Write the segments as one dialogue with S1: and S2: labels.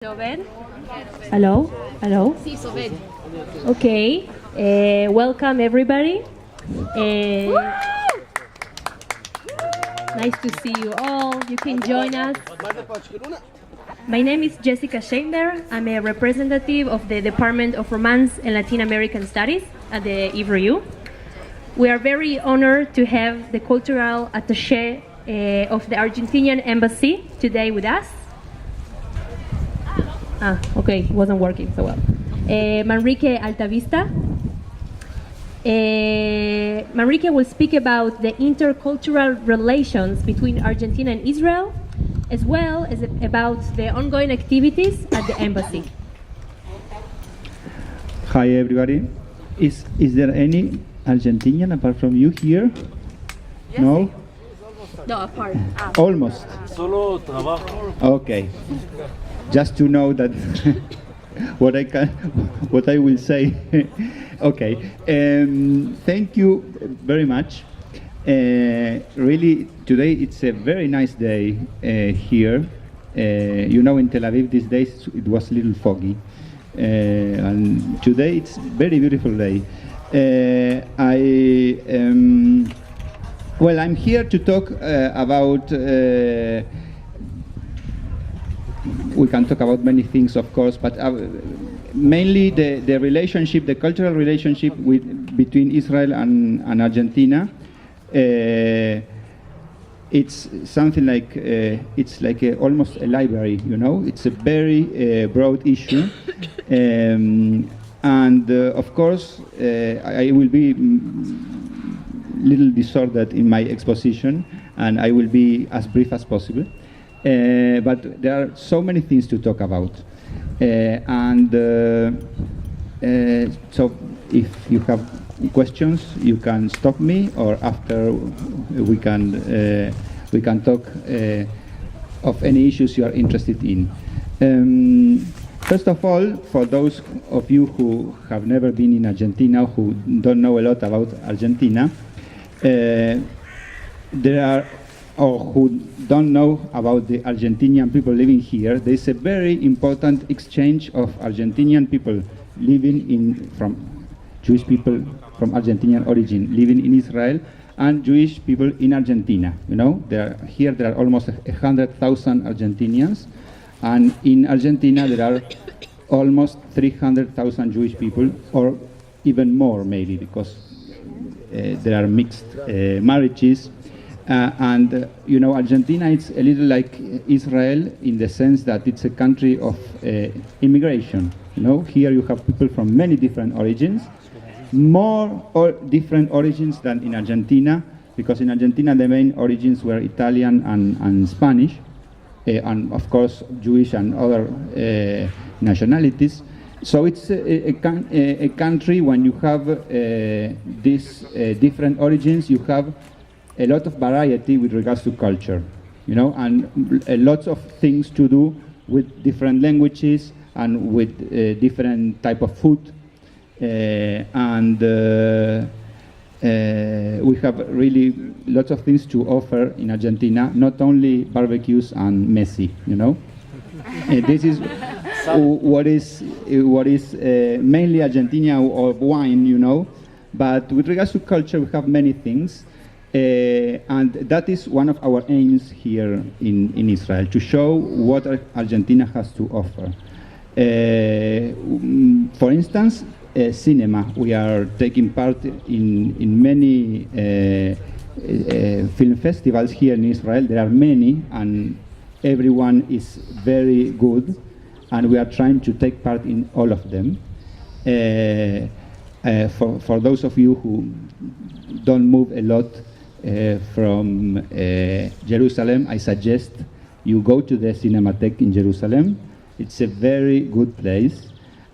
S1: Obed. Hello, hello.
S2: Sis, Obed.
S1: Okay, welcome everybody. Nice to see you all. You can join us. My name is Jessica Scheinber. I'm a representative of the Department of Romance and Latin American Studies at the EVRU. We are very honored to have the cultural attaché of the Argentinian embassy today with us. Okay, it wasn't working so well. Manrique Altavista. Manrique will speak about the intercultural relations between Argentina and Israel, as well as about the ongoing activities at the embassy.
S3: Hi everybody. Is there any Argentinian apart from you here?
S2: Yes.
S3: No?
S2: No, apart.
S3: Almost.
S4: Solo trabajo.
S3: Okay. Just to know that what I will say. Okay. Thank you very much. Really, today it's a very nice day here. You know, in Tel Aviv these days it was a little foggy, and today it's very beautiful day. Well, I'm here to talk about. We can talk about many things, of course, but mainly the relationship, the cultural relationship between Israel and Argentina. It's something like it's like almost a library, you know. It's a very broad issue, and of course, I will be little disordered in my exposition, and I will be as brief as possible. But there are so many things to talk about, so if you have questions, you can stop me, or after we can talk of any issues you are interested in. First of all, for those of you who have never been in Argentina, who don't know a lot about Argentina, there are, or who don't know about the Argentinian people living here, there is a very important exchange of Argentinian people from Jewish people from Argentinian origin living in Israel and Jewish people in Argentina. You know, there are almost 100,000 Argentinians, and in Argentina there are almost 300,000 Jewish people, or even more maybe, because there are mixed marriages. You know, Argentina is a little like Israel in the sense that it's a country of immigration. You know, here you have people from many different origins, more different origins than in Argentina, because in Argentina the main origins were Italian and Spanish, and of course Jewish and other nationalities. So it's a country when you have these different origins, you have a lot of variety with regards to culture, you know, and a lot of things to do with different languages and with different type of food, and we have really lots of things to offer in Argentina, not only barbecues and Messi, you know. This is what is mainly Argentina, or wine, you know, but with regards to culture we have many things. And that is one of our aims here in Israel, to show what Argentina has to offer. For instance, cinema. We are taking part in many film festivals here in Israel. There are many, and everyone is very good, and we are trying to take part in all of them. For those of you who don't move a lot from Jerusalem, I suggest you go to the Cinematheque in Jerusalem. It's a very good place,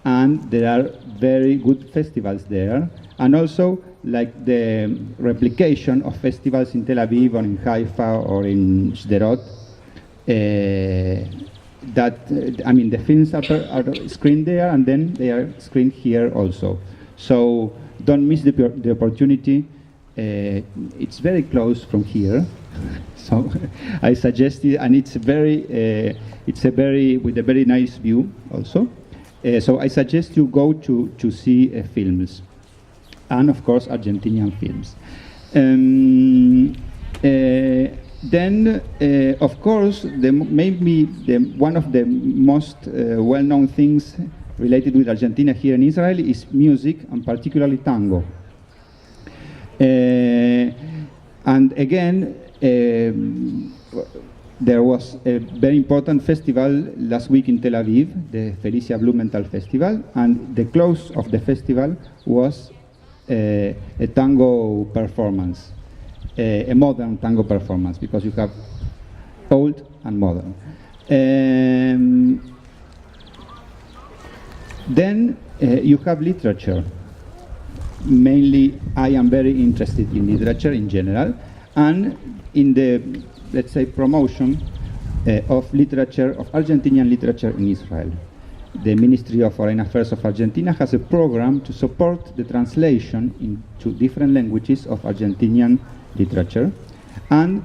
S3: and there are very good festivals there, and also like the replication of festivals in Tel Aviv or in Haifa or in Sderot. The films are screened there, and then they are screened here also. So don't miss the opportunity it's very close from here, so I suggest it, and it's a very with a very nice view also. So I suggest you go to see films, and of course Argentinian films. Then, of course, maybe one of the most well-known things related with Argentina here in Israel is music, and particularly tango. And again, there was a very important festival last week in Tel Aviv, the Felicia Blumenthal Festival, and the close of the festival was a tango performance, a modern tango performance, because you have old and modern. Then you have literature. Mainly, I am very interested in literature in general, and in the, let's say, promotion of literature, of Argentinian literature in Israel. The Ministry of Foreign Affairs of Argentina has a program to support the translation into different languages of Argentinian literature, and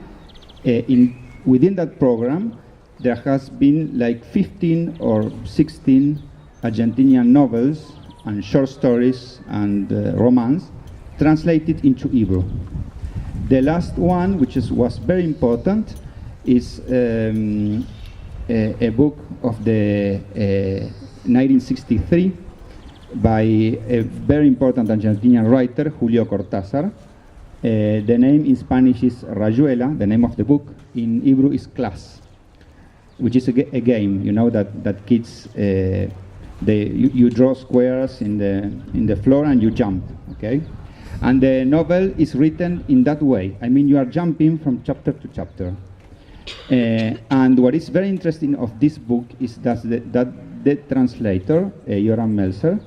S3: within that program, there has been like 15 or 16 Argentinian novels and short stories and romance translated into Hebrew. The last one, which was very important, is a book of the 1963 by a very important Argentinian writer, Julio Cortázar. The name in Spanish is Rayuela. The name of the book in Hebrew is Class, which is a game, you know, that kids you draw squares in the floor and you jump, okay? And the novel is written in that way. I mean, you are jumping from chapter to chapter. And what is very interesting of this book is that the translator, Yoram Meltzer,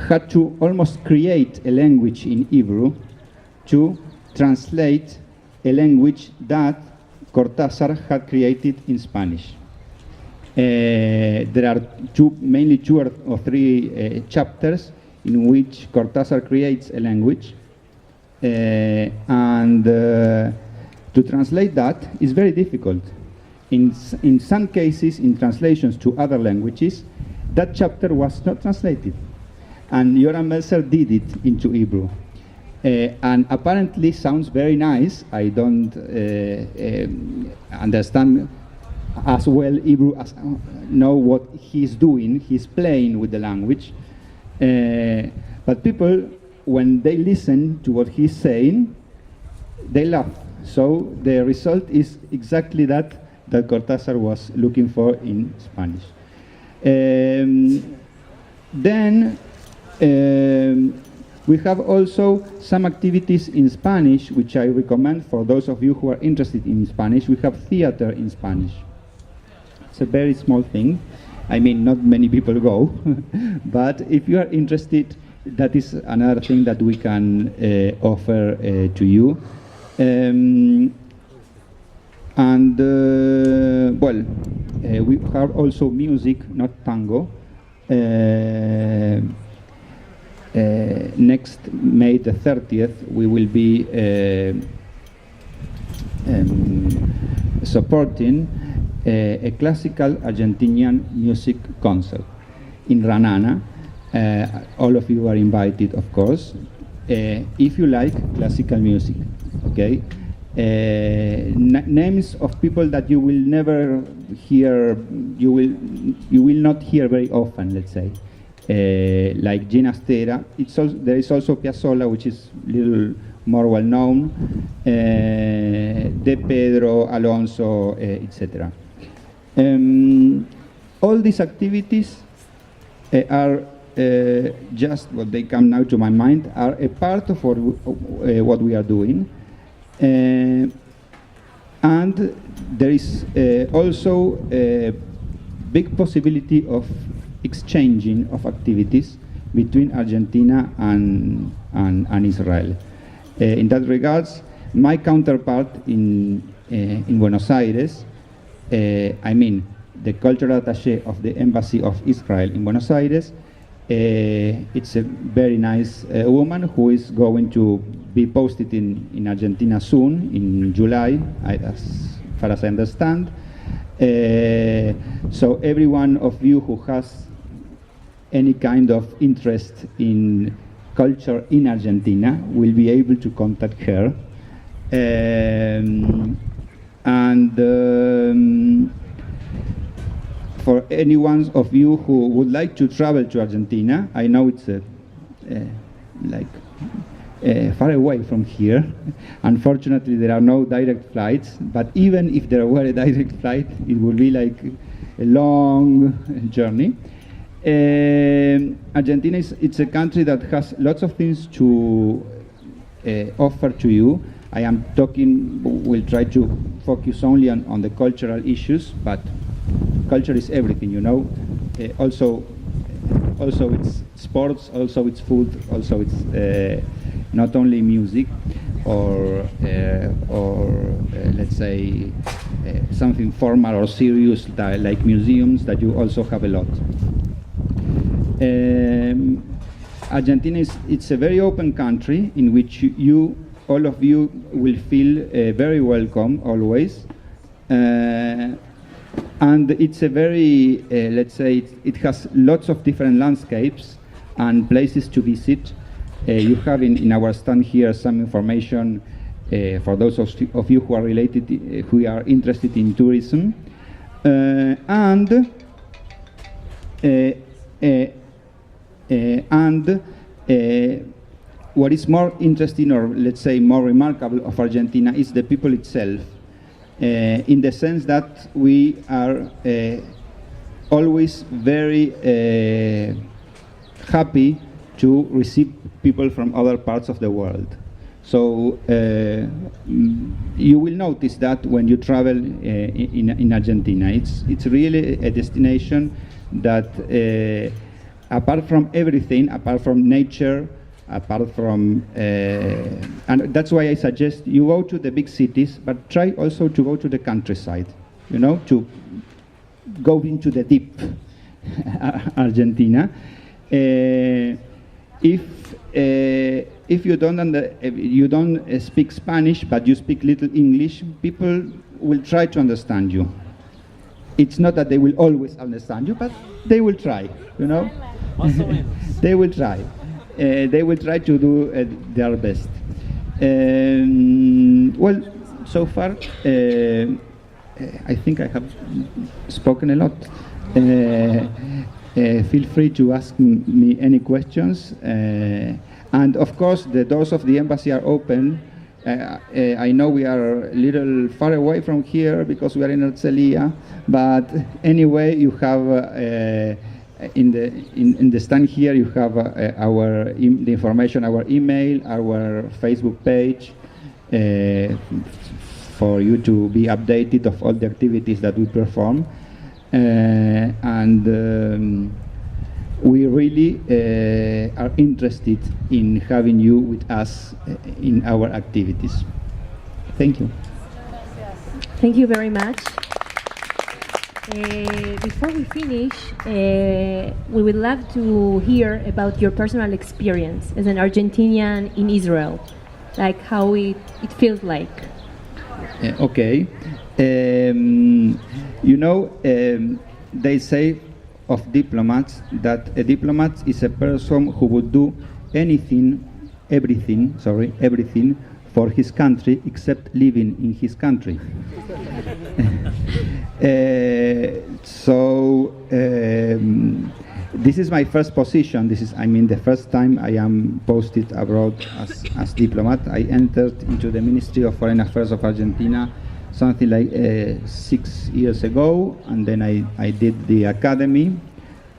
S3: had to almost create a language in Hebrew to translate a language that Cortázar had created in Spanish. There are mainly two or three chapters in which Cortázar creates a language, and to translate that is very difficult. In some cases, in translations to other languages, that chapter was not translated, and Yoram Meltzer did it into Hebrew. And apparently sounds very nice. I don't understand as well Hebrew as know what he's doing. He's playing with the language. But people, when they listen to what he's saying, they laugh. So the result is exactly that Cortázar was looking for in Spanish. Then we have also some activities in Spanish, which I recommend for those of you who are interested in Spanish. We have theater in Spanish. It's a very small thing. I mean, not many people go, but if you are interested, that is another thing that we can offer to you. We have also music, not tango. Next May the 30th, we will be supporting a classical Argentinian music concert in Ranana. All of you are invited, of course, if you like classical music. Okay, names of people that you will never hear, you will not hear very often. Let's say, like Gina Stera. There is also Piazzolla, which is a little more well known. De Pedro, Alonso, etc. All these activities are just what they come now to my mind, are a part of what we are doing. And there is also a big possibility of exchanging of activities between Argentina and Israel. In that regards, my counterpart in Buenos Aires, I mean the cultural attaché of the Embassy of Israel in Buenos Aires, It's a very nice woman who is going to be posted in Argentina soon, in July, as far as I understand. So every one of you who has any kind of interest in culture in Argentina will be able to contact her. For anyone of you who would like to travel to Argentina, I know it's far away from here. Unfortunately, there are no direct flights, but even if there were a direct flight, it would be like a long journey. Argentina it's a country that has lots of things to offer to you. I am talking, we'll try to focus only on the cultural issues, but culture is everything, you know. Also it's sports, also it's food, also it's not only music or let's say something formal or serious like museums that you also have a lot. Argentina it's a very open country in which all of you will feel very welcome always. And it's a very, let's say, it has lots of different landscapes and places to visit. You have in our stand here some information for those of you who are who are interested in tourism. What is more interesting, or let's say more remarkable of Argentina, is the people itself. In the sense that we are always very happy to receive people from other parts of the world. So you will notice that when you travel in Argentina, it's really a destination that apart from everything, apart from nature, apart from, and that's why I suggest you go to the big cities, but try also to go to the countryside, you know, to go into the deep Argentina. If you don't speak Spanish, but you speak little English, people will try to understand you. It's not that they will always understand you, but they will try, you know. They will try. They will try to do their best. Well, so far, I think I have spoken a lot. Feel free to ask me any questions. And of course, the doors of the embassy are open. I know we are a little far away from here because we are in Herzliya, but anyway, you have in the stand here, you have the information, our email, our Facebook page, for you to be updated of all the activities that we perform. We really are interested in having you with us in our activities. Thank you.
S1: Thank you very much. Before we finish, we would love to hear about your personal experience as an Argentinian in Israel, like how it feels like.
S3: Okay. You know, they say of diplomats that a diplomat is a person who would do everything for his country except living in his country. This is my first position. This is, I mean, the first time I am posted abroad as diplomat. I entered into the Ministry of Foreign Affairs of Argentina something like 6 years ago, and then I did the academy.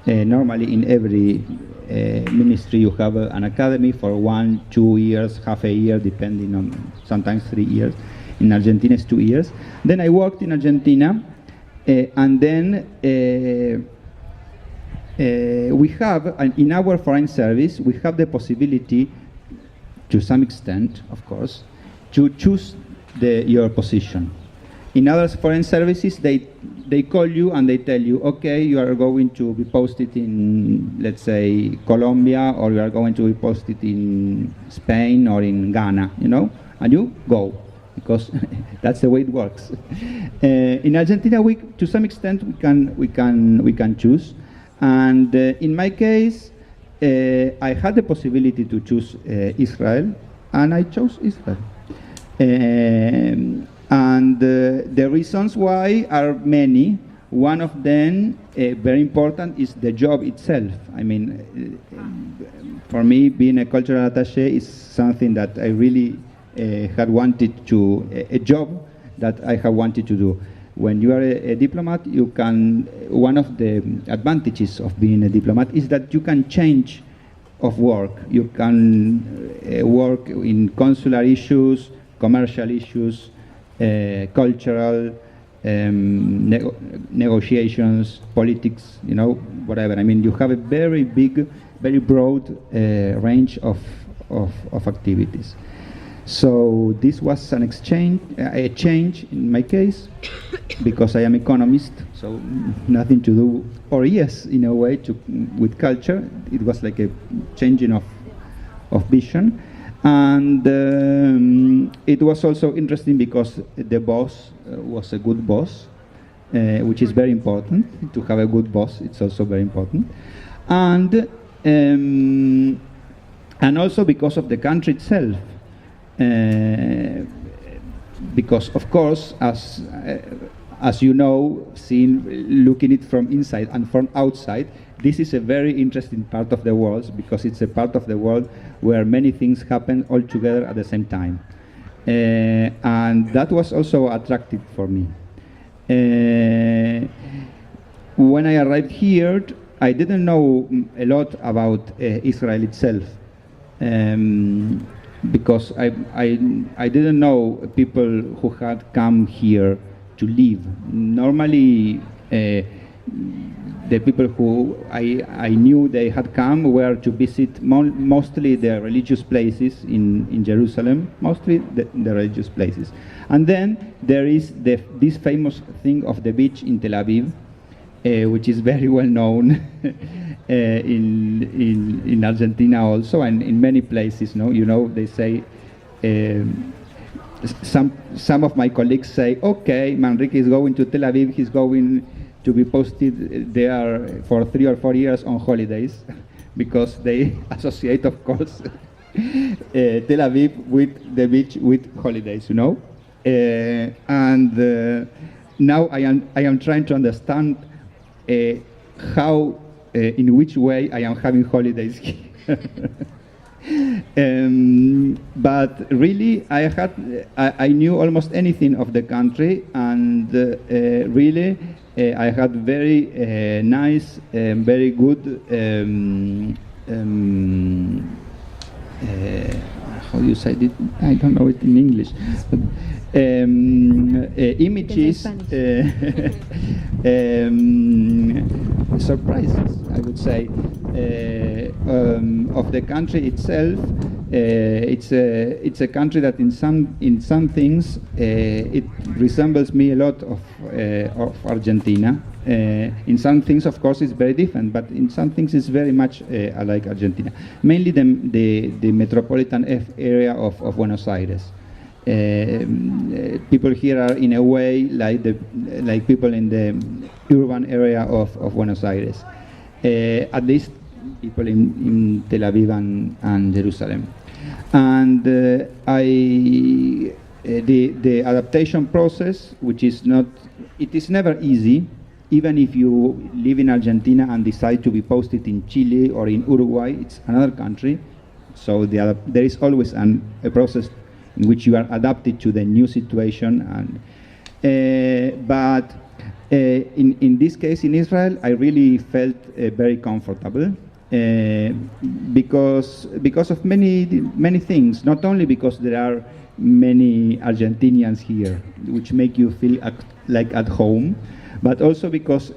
S3: Normally in every ministry you have an academy for 1, 2 years, half a year, depending on, sometimes 3 years. In Argentina it's 2 years. Then I worked in Argentina, and then we have, in our foreign service, we have the possibility, to some extent, of course, to choose your position. In other foreign services, they call you and they tell you, okay, you are going to be posted in, let's say, Colombia, or you are going to be posted in Spain or in Ghana, you know, and you go, because that's the way it works. In Argentina, to some extent, we can choose, and in my case, I had the possibility to choose Israel, and I chose Israel. And the reasons why are many. One of them, very important, is the job itself. I mean, for me, being a cultural attaché is something that I really had wanted to, a job that I have wanted to do. When you are a diplomat, you can, one of the advantages of being a diplomat is that you can change of work. You can work in consular issues, commercial issues, cultural, negotiations, politics, you know, whatever. I mean, you have a very big, very broad range of activities. So this was an exchange, a change in my case, because I am economist, so nothing to do, or yes, in a way, with culture. It was like a changing of vision. And it was also interesting because the boss was a good boss, which is very important. To have a good boss, it's also very important. And also because of the country itself. Because, of course, as you know, looking it from inside and from outside, this is a very interesting part of the world, because it's a part of the world where many things happen all together at the same time. And that was also attractive for me. When I arrived here, I didn't know a lot about Israel itself, because I didn't know people who had come here to live. Normally, the people who I knew they had come were to visit mostly the religious places in Jerusalem, mostly the religious places. And then there is this famous thing of the beach in Tel Aviv, which is very well known in Argentina also, and in many places. No, you know, they say. Some of my colleagues say, okay, Manrique is going to Tel Aviv, he's going to be posted there for 3 or 4 years on holidays, because they associate, of course, Tel Aviv with the beach, with holidays, you know. And now I am trying to understand how, in which way I am having holidays here. But really, I knew almost anything of the country, and really, I had very nice, very good, how do you say it? I don't know it in English. Images, surprises, I would say, of the country itself. It's a country that in some things it resembles me a lot of Argentina. In some things, of course, it's very different, but in some things it's very much like Argentina. Mainly the metropolitan area of Buenos Aires. People here are in a way like people in the urban area of Buenos Aires. At least people in Tel Aviv and Jerusalem. And the adaptation process, which is not, it is never easy, even if you live in Argentina and decide to be posted in Chile or in Uruguay, it's another country. So there is always a process in which you are adapted to the new situation. But in this case, in Israel, I really felt very comfortable. Because of many things, not only because there are many Argentinians here, which make you feel like at home, but also because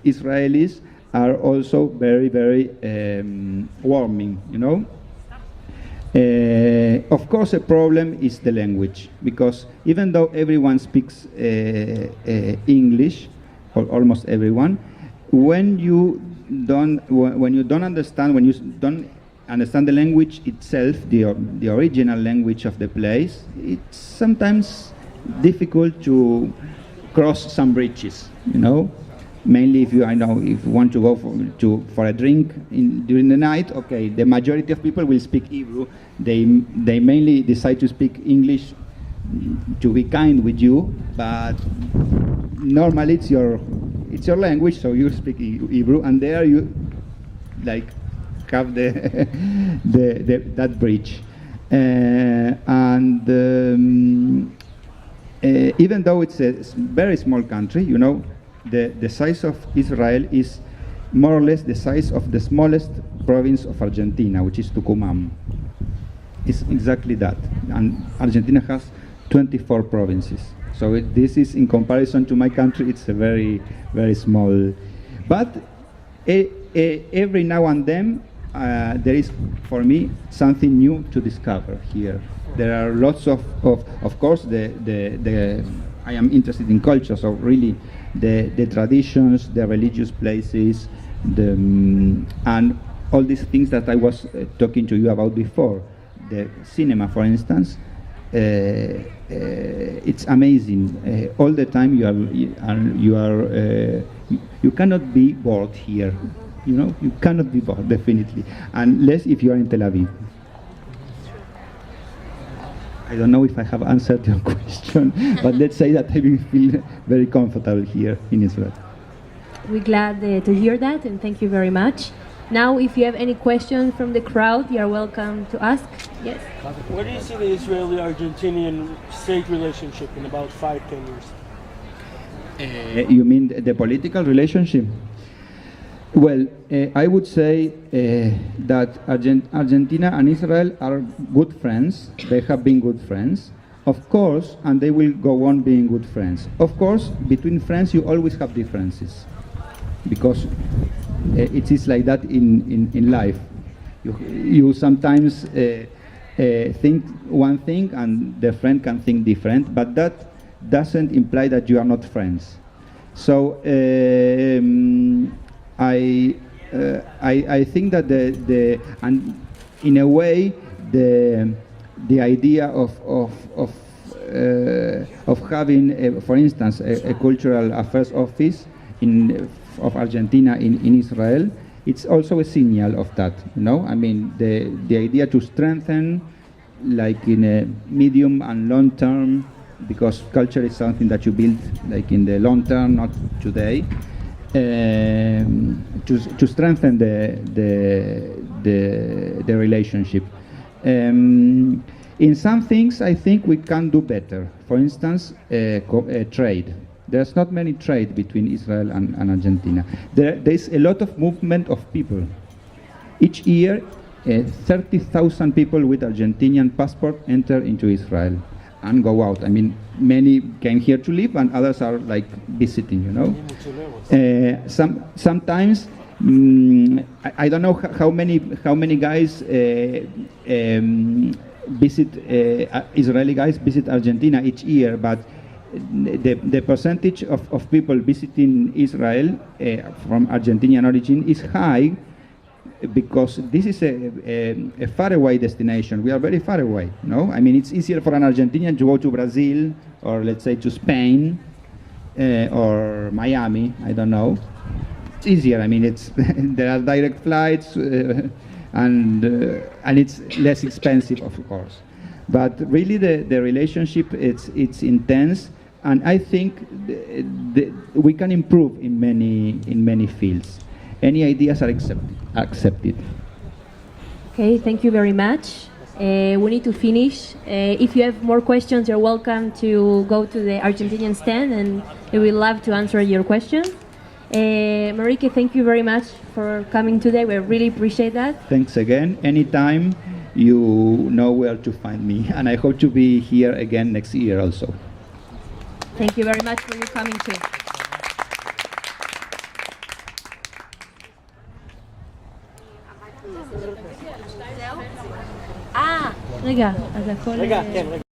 S3: Israelis are also very, very warming, you know. Of course, a problem is the language, because even though everyone speaks English, or almost everyone, when you don't understand the language itself, the original language of the place, it's sometimes difficult to cross some bridges, you know. Mainly if you want to go for a drink during the night, okay, the majority of people will speak Hebrew. They mainly decide to speak English to be kind with you, but normally it's your language, so you speak Hebrew, and there you like have that bridge. Even though it's a very small country, you know, the size of Israel is more or less the size of the smallest province of Argentina, which is Tucumán. It's exactly that. And Argentina has 24 provinces. So this is, in comparison to my country, it's a very, very small. But every now and then, there is, for me, something new to discover here. There are lots of course, I am interested in culture, so really the traditions, the religious places, and all these things that I was talking to you about before. The cinema, for instance, it's amazing. All the time you cannot be bored here. You know, you cannot be bored, definitely, unless if you are in Tel Aviv. I don't know if I have answered your question, but let's say that I feel very comfortable here in Israel.
S1: We're glad to hear that, and thank you very much. Now, if you have any questions from the crowd, you are welcome to ask. Yes?
S4: Where do you see the Israeli-Argentinian state relationship in about 5-10 years?
S3: You mean the political relationship? Well, I would say that Argentina and Israel are good friends. They have been good friends, of course, and they will go on being good friends. Of course, between friends you always have differences, because it is like that in life. You sometimes think one thing and the friend can think different, but that doesn't imply that you are not friends. So I think that and in a way the idea of having, for instance, a cultural affairs office of Argentina in Israel, it's also a signal of that. You know, I mean, the idea to strengthen, like in a medium and long term, because culture is something that you build like in the long term, not today. To strengthen the relationship. In some things, I think we can do better. For instance, trade. There's not many trade between Israel and Argentina. There's a lot of movement of people. Each year, 30,000 people with Argentinian passport enter into Israel and go out. I mean, many came here to live, and others are like visiting, you know. Sometimes I don't know how many guys visit Israeli guys visit Argentina each year, but the percentage of people visiting Israel from Argentinian origin is high, because this is a faraway destination. We are very far away, no? I mean, it's easier for an Argentinian to go to Brazil, or let's say to Spain, or Miami, I don't know. It's easier. I mean, there are direct flights, and it's less expensive, of course. But really, the relationship it's intense, and I think we can improve in many fields. Any ideas are accepted.
S1: Okay, thank you very much. We need to finish. If you have more questions, you're welcome to go to the Argentinian stand, and we will love to answer your questions. Marike, thank you very much for coming today. We really appreciate that.
S3: Thanks again. Anytime, you know where to find me, and I hope to be here again next year also.
S1: Thank you very much for your coming too. רגע, אז הכל...
S4: רגע, כן, רגע.